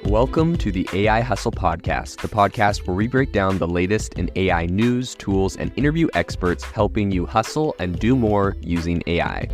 Welcome to the AI Hustle Podcast, the podcast where we break down the latest in AI news, tools, and interview experts helping you hustle and do more using AI.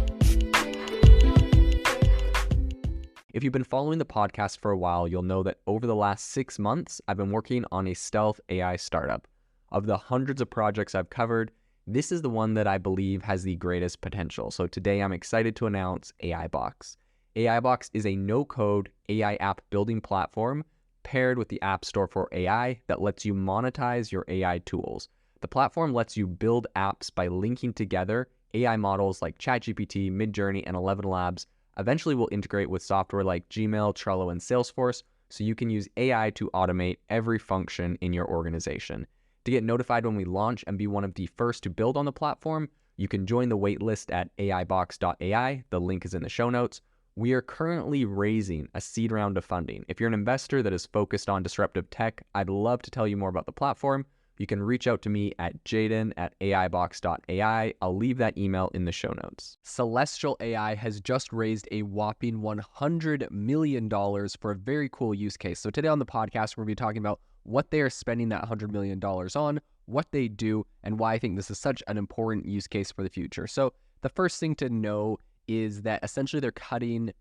If you've been following the podcast for a while, you'll know that over the last 6 months, I've been working on a stealth AI startup. Of the hundreds of projects I've covered, this is the one that I believe has the greatest potential. So today I'm excited to announce AIBox. AIBox is a no-code AI app building platform paired with the App Store for AI that lets you monetize your AI tools. The platform lets you build apps by linking together AI models like ChatGPT, Midjourney, and 11 Labs. Eventually, we'll integrate with software like Gmail, Trello, and Salesforce, so you can use AI to automate every function in your organization. To get notified when we launch and be one of the first to build on the platform, you can join the waitlist at aibox.ai. The link is in the show notes. We are currently raising a seed round of funding. If you're an investor that is focused on disruptive tech, I'd love to tell you more about the platform. You can reach out to me at jaden@aibox.ai. I'll leave that email in the show notes. Celestial AI has just raised a whopping $100 million for a very cool use case. So today on the podcast, we're going to be talking about what they are spending that $100 million on, what they do, and why I think this is such an important use case for the future. So the first thing to know is that essentially they're creating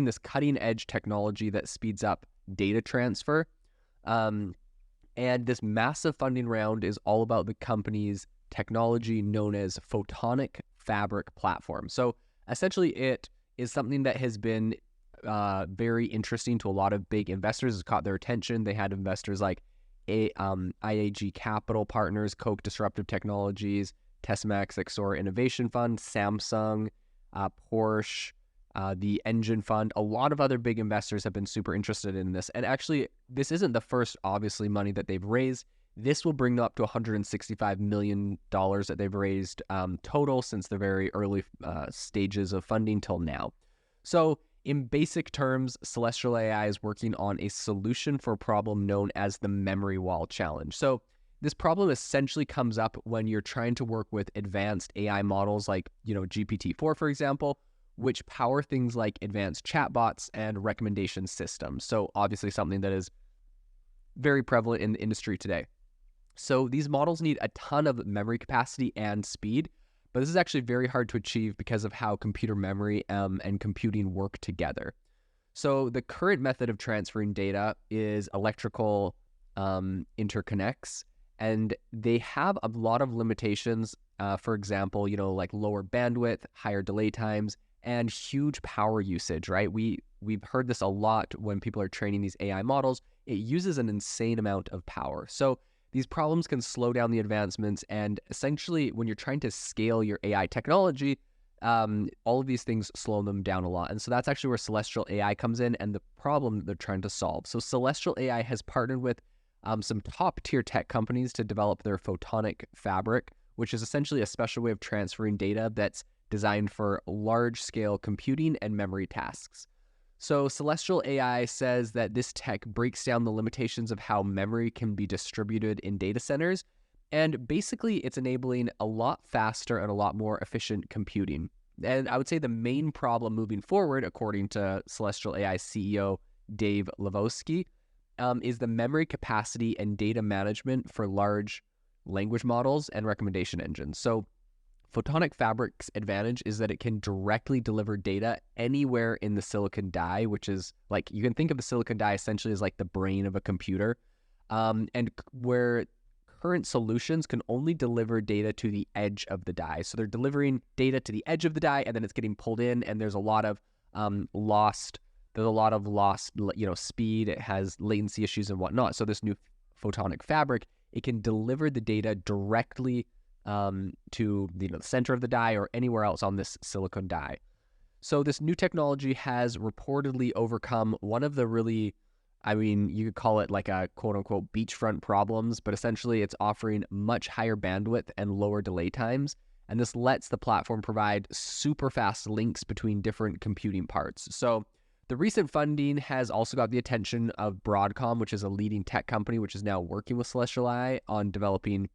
this cutting edge technology that speeds up data transfer. And this massive funding round is all about the company's technology known as Photonic fabric platform. So essentially it is something that has been very interesting to a lot of big investors. It's caught their attention. They had investors like IAG Capital Partners, Koch Disruptive Technologies, Tessemax Exor Innovation Fund, Samsung, Porsche, the Engine Fund. A lot of other big investors have been super interested in this. And actually, this isn't the first, obviously, money that they've raised. This will bring them up to $165 million that they've raised total since the very early stages of funding till now. So in basic terms, Celestial AI is working on a solution for a problem known as the memory wall challenge. So this problem essentially comes up when you're trying to work with advanced AI models like, GPT-4, for example, which power things like advanced chatbots and recommendation systems. So obviously something that is very prevalent in the industry today. So these models need a ton of memory capacity and speed, but this is actually very hard to achieve because of how computer memory and computing work together. So the current method of transferring data is electrical interconnects, and they have a lot of limitations, for example, like lower bandwidth, higher delay times, and huge power usage, right? We've heard this a lot when people are training these AI models. It uses an insane amount of power. So these problems can slow down the advancements, and essentially when you're trying to scale your AI technology, all of these things slow them down a lot. And so that's actually where Celestial AI comes in and the problem that they're trying to solve. So Celestial AI has partnered with some top-tier tech companies to develop their Photonic fabric, which is essentially a special way of transferring data that's designed for large-scale computing and memory tasks. So Celestial AI says that this tech breaks down the limitations of how memory can be distributed in data centers, and basically it's enabling a lot faster and a lot more efficient computing. And I would say the main problem moving forward, according to Celestial AI CEO Dave Levosky, is the memory capacity and data management for large language models and recommendation engines. So Photonic Fabric's advantage is that it can directly deliver data anywhere in the silicon die, which is like, you can think of the silicon die essentially as like the brain of a computer, and where current solutions can only deliver data to the edge of the die. So they're delivering data to the edge of the die, and then it's getting pulled in, and there's a lot of lost speed. It has latency issues and whatnot. So this new Photonic Fabric, it can deliver the data directly to the center of the die or anywhere else on this silicon die. So this new technology has reportedly overcome one of the really, you could call it like a quote-unquote beachfront problems, but essentially it's offering much higher bandwidth and lower delay times. And this lets the platform provide super fast links between different computing parts. So the recent funding has also got the attention of Broadcom, which is a leading tech company, which is now working with Celestial AI on developing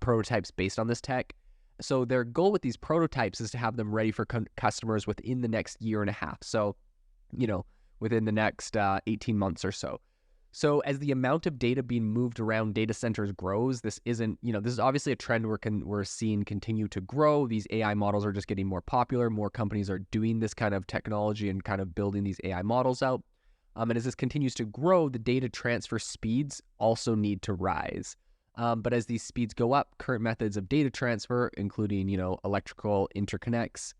prototypes based on this tech. So their goal with these prototypes is to have them ready for customers within the next year and a half. So, within the next 18 months or so. So as the amount of data being moved around data centers grows, this is obviously a trend we're seeing continue to grow. These AI models are just getting more popular. More companies are doing this kind of technology and kind of building these AI models out. And as this continues to grow, the data transfer speeds also need to rise. But as these speeds go up, current methods of data transfer, including, electrical interconnects,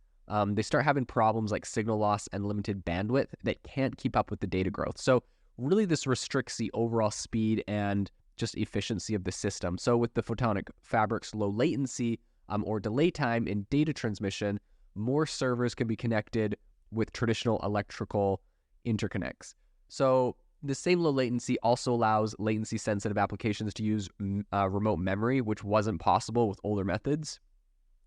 they start having problems like signal loss and limited bandwidth that can't keep up with the data growth. So really this restricts the overall speed and just efficiency of the system. So with the Photonic fabric's low latency or delay time in data transmission, more servers can be connected with traditional electrical interconnects. So the same low latency also allows latency-sensitive applications to use remote memory, which wasn't possible with older methods.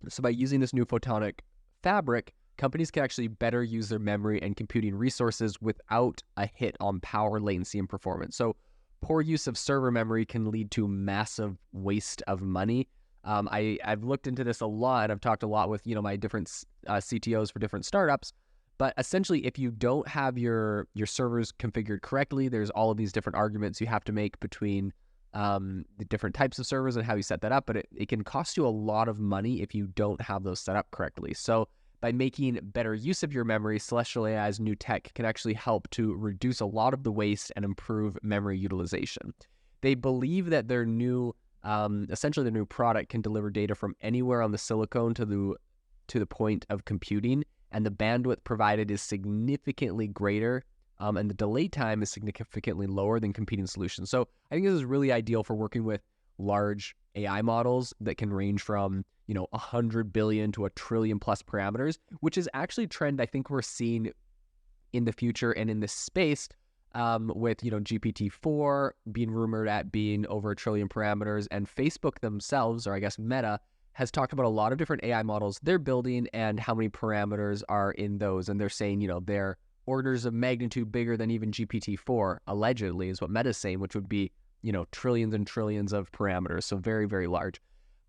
So by using this new photonic fabric, companies can actually better use their memory and computing resources without a hit on power, latency, and performance. So poor use of server memory can lead to massive waste of money. I've looked into this a lot. I've talked a lot with my different CTOs for different startups. But essentially, if you don't have your servers configured correctly, there's all of these different arguments you have to make between the different types of servers and how you set that up. But it can cost you a lot of money if you don't have those set up correctly. So by making better use of your memory, Celestial AI's new tech can actually help to reduce a lot of the waste and improve memory utilization. They believe that their new product can deliver data from anywhere on the silicon to the point of computing, and the bandwidth provided is significantly greater, and the delay time is significantly lower than competing solutions. So I think this is really ideal for working with large AI models that can range from 100 billion to 1 trillion plus parameters, which is actually a trend I think we're seeing in the future and in this space with GPT-4 being rumored at being over 1 trillion parameters, and Facebook themselves, or I guess Meta, has talked about a lot of different AI models they're building and how many parameters are in those. And they're saying, they're orders of magnitude bigger than even GPT-4, allegedly, is what Meta's saying, which would be, trillions and trillions of parameters. So very, very large.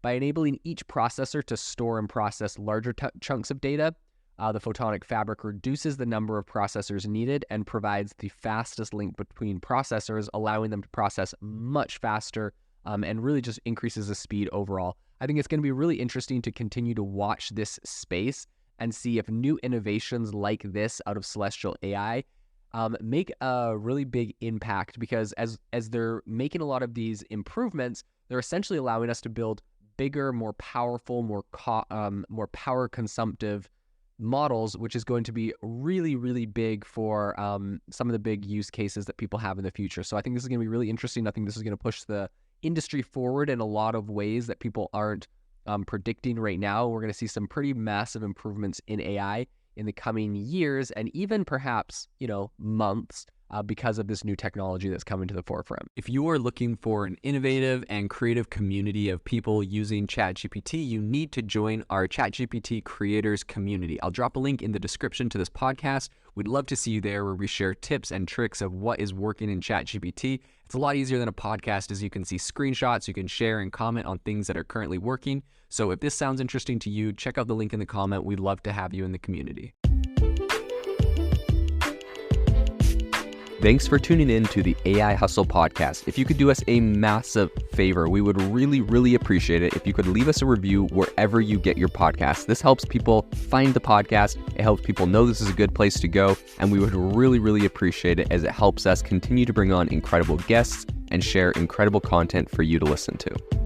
By enabling each processor to store and process larger chunks of data, the photonic fabric reduces the number of processors needed and provides the fastest link between processors, allowing them to process much faster and really just increases the speed overall. I think it's going to be really interesting to continue to watch this space and see if new innovations like this out of Celestial AI make a really big impact, because as they're making a lot of these improvements, they're essentially allowing us to build bigger, more powerful, more power consumptive models, which is going to be really, really big for some of the big use cases that people have in the future. So I think this is going to be really interesting. I think this is going to push the industry forward in a lot of ways that people aren't predicting right now. We're going to see some pretty massive improvements in AI in the coming years and even perhaps, months because of this new technology that's coming to the forefront. If you are looking for an innovative and creative community of people using ChatGPT, you need to join our ChatGPT creators community. I'll drop a link in the description to this podcast. We'd love to see you there, where we share tips and tricks of what is working in ChatGPT. It's a lot easier than a podcast, as you can see screenshots, you can share and comment on things that are currently working. So if this sounds interesting to you, check out the link in the comment. We'd love to have you in the community. Thanks for tuning in to the AI Hustle podcast. If you could do us a massive favor, we would really, really appreciate it if you could leave us a review wherever you get your podcasts. This helps people find the podcast. It helps people know this is a good place to go. And we would really, really appreciate it, as it helps us continue to bring on incredible guests and share incredible content for you to listen to.